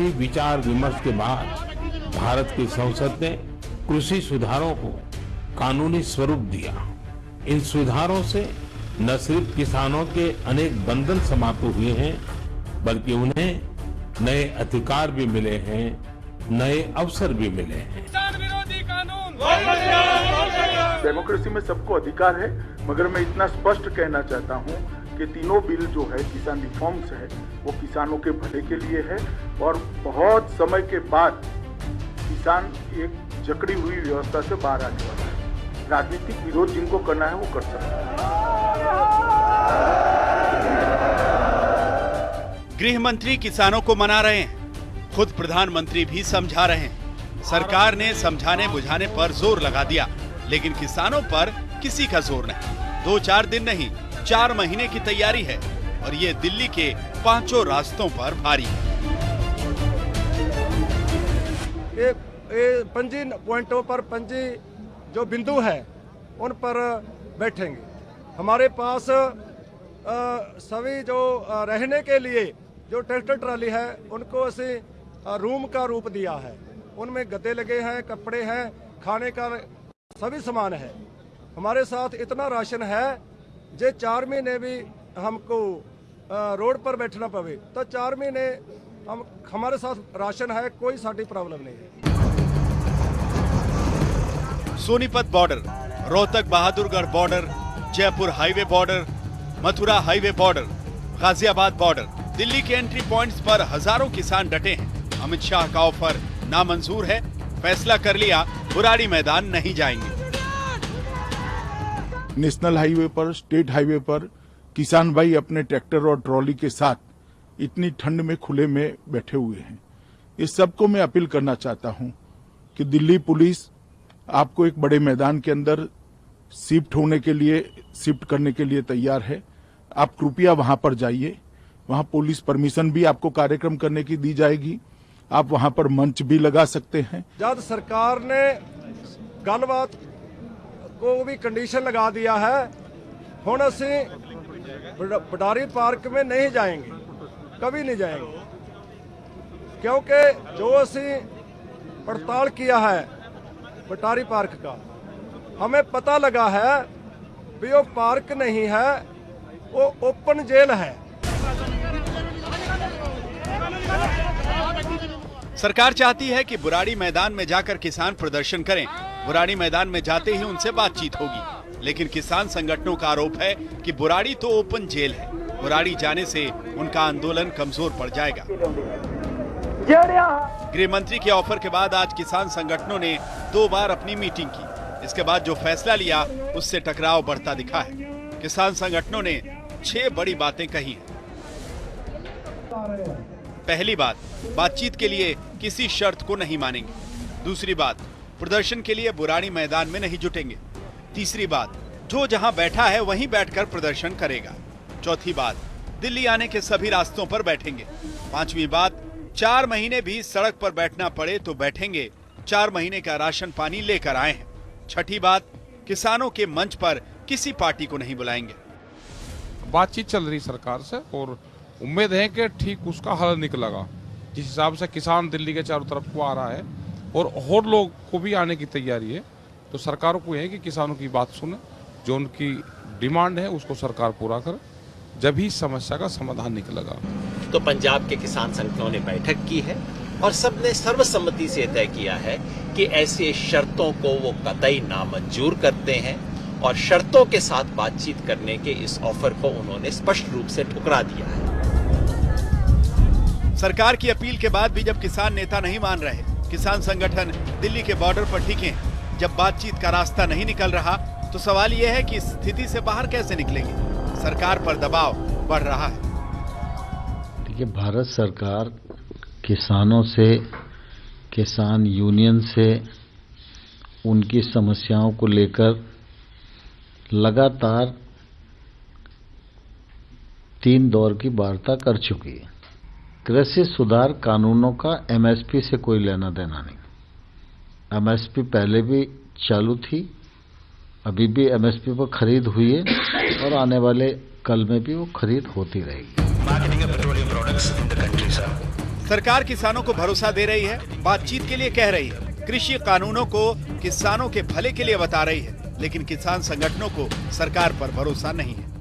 लंबी विचार विमर्श के बाद भारत की संसद ने कृषि सुधारों को कानूनी स्वरूप दिया। इन सुधारों से न सिर्फ किसानों के अनेक बंधन समाप्त हुए हैं, बल्कि उन्हें नए अधिकार भी मिले हैं, नए अवसर भी मिले हैं। किसान विरोधी कानून, डेमोक्रेसी में सबको अधिकार है, मगर मैं इतना स्पष्ट कहना चाहता हूं कि तीनों बिल जो है किसान रिफॉर्म्स है वो किसानों के भले के लिए है और बहुत समय के बाद किसान एक जकड़ी हुई व्यवस्था से बाहर आने वाला है। राजनीतिक विरोध जिनको करना है वो कर सकते हैं। गृह मंत्री किसानों को मना रहे हैं, खुद प्रधानमंत्री भी समझा रहे हैं। सरकार ने समझाने बुझाने पर जोर लगा दिया, लेकिन किसानों पर किसी का जोर नहीं। 2-4 दिन नहीं, 4 महीने की तैयारी है और ये दिल्ली के 5 रास्तों पर भारी है। ये 5 पॉइंटों पर 5 जो बिंदु है उन पर बैठेंगे। हमारे पास सभी जो रहने के लिए जो ट्रैक्टर ट्राली है उनको असी रूम का रूप दिया है। उनमें गद्दे लगे हैं, कपड़े हैं, खाने का सभी सामान है। हमारे साथ इतना राशन है जे 4 महीने भी हमको रोड पर बैठना पवे तो 4 महीने हमारे साथ राशन है, कोई साडी प्रॉब्लम नहीं है। Sonipat border, Rohtak Bahadurgarh border, Jaipur highway border, Mathura highway border, Ghaziabad border, Delhi के एंट्री पॉइंट्स पर हजारों किसान डटे हैं। अमित शाह का ऑफर नामंजूर है, फैसला कर लिया, बुराड़ी मैदान नहीं जाएंगे। नेशनल हाईवे पर, स्टेट हाईवे पर किसान भाई अपने ट्रैक्टर और ट्रॉली के साथ इतनी ठंड में खुले में बैठे हुए हैं। इस सबको मैं अपील करना चाहता हूं कि दिल्ली पुलिस आपको एक बड़े मैदान के अंदर शिफ्ट करने के लिए तैयार है। आप कृपया वहां पर जाइए, वहां पुलिस परमिशन भी आपको कार्यक्रम करने की दी जाएगी। आप वहां पर मंच भी लगा सकते हैं। जब सरकार ने गलबात को भी कंडीशन लगा दिया है, हुण असी पटारी पार्क में नहीं जाएंगे, कभी नहीं जाएंगे, क्योंकि जो असी पड़ताल किया है पटारी पार्क का, हमें पता लगा है भी वो पार्क नहीं है, वो ओपन जेल है। सरकार चाहती है कि बुराड़ी मैदान में जाकर किसान प्रदर्शन करें। बुराड़ी मैदान में जाते ही उनसे बातचीत होगी, लेकिन किसान संगठनों का आरोप है कि बुराड़ी तो ओपन जेल है। बुराड़ी जाने से उनका आंदोलन कमजोर पड़ जाएगा। गृह मंत्री के ऑफर के बाद आज किसान संगठनों ने 2 बार अपनी मीटिंग की। इसके बाद जो फैसला लिया उससे टकराव बढ़ता दिखा है। किसान संगठनों ने 6 बड़ी बातें कही हैं। पहली बात, बातचीत के लिए किसी शर्त को नहीं मानेंगे। दूसरी बात, प्रदर्शन के लिए बुराड़ी मैदान में नहीं जुटेंगे। तीसरी बात, जो जहां बैठा है वहीं बैठकर प्रदर्शन करेगा। चौथी बात, दिल्ली आने के सभी रास्तों पर बैठेंगे। पांचवी बात, 4 महीने भी सड़क पर बैठना पड़े तो बैठेंगे, 4 महीने का राशन पानी लेकर आए हैं। छठी बात, किसानों के मंच पर किसी पार्टी को नहीं बुलाएंगे। बातचीत चल रही सरकार से और उम्मीद है कि ठीक उसका हल निकलेगा। जिस हिसाब से किसान दिल्ली के चारों तरफ को आ रहा है और लोग को भी आने की तैयारी है, तो सरकार को है कि किसानों की बात सुने, जो उनकी डिमांड है उसको सरकार पूरा करे, जब ही समस्या का समाधान निकलेगा। तो पंजाब के किसान संगठनों ने बैठक की है और सबने सर्वसम्मति से तय किया है कि ऐसे शर्तों को वो कतई नामंजूर करते हैं और शर्तों के साथ बातचीत करने के इस ऑफर को उन्होंने स्पष्ट रूप से ठुकरा दिया है। सरकार की अपील के बाद भी जब किसान नेता नहीं मान रहे, किसान संगठन दिल्ली के बॉर्डर पर टिके, जब बातचीत का रास्ता नहीं निकल रहा, तो सवाल यह है कि इस स्थिति से बाहर कैसे निकलेंगे। सरकार पर दबाव बढ़ रहा है। देखिए, भारत सरकार किसानों से, किसान यूनियन से, उनकी समस्याओं को लेकर लगातार 3 दौर की वार्ता कर चुकी है। कृषि सुधार कानूनों का एमएसपी से कोई लेना देना नहीं। एमएसपी पहले भी चालू थी, अभी भी एमएसपी पर खरीद हुई है और आने वाले कल में भी वो खरीद होती रहेगी। सरकार किसानों को भरोसा दे रही है, बातचीत के लिए कह रही है, कृषि कानूनों को किसानों के भले के लिए बता रही है, लेकिन किसान संगठनों को सरकार पर भरोसा नहीं है।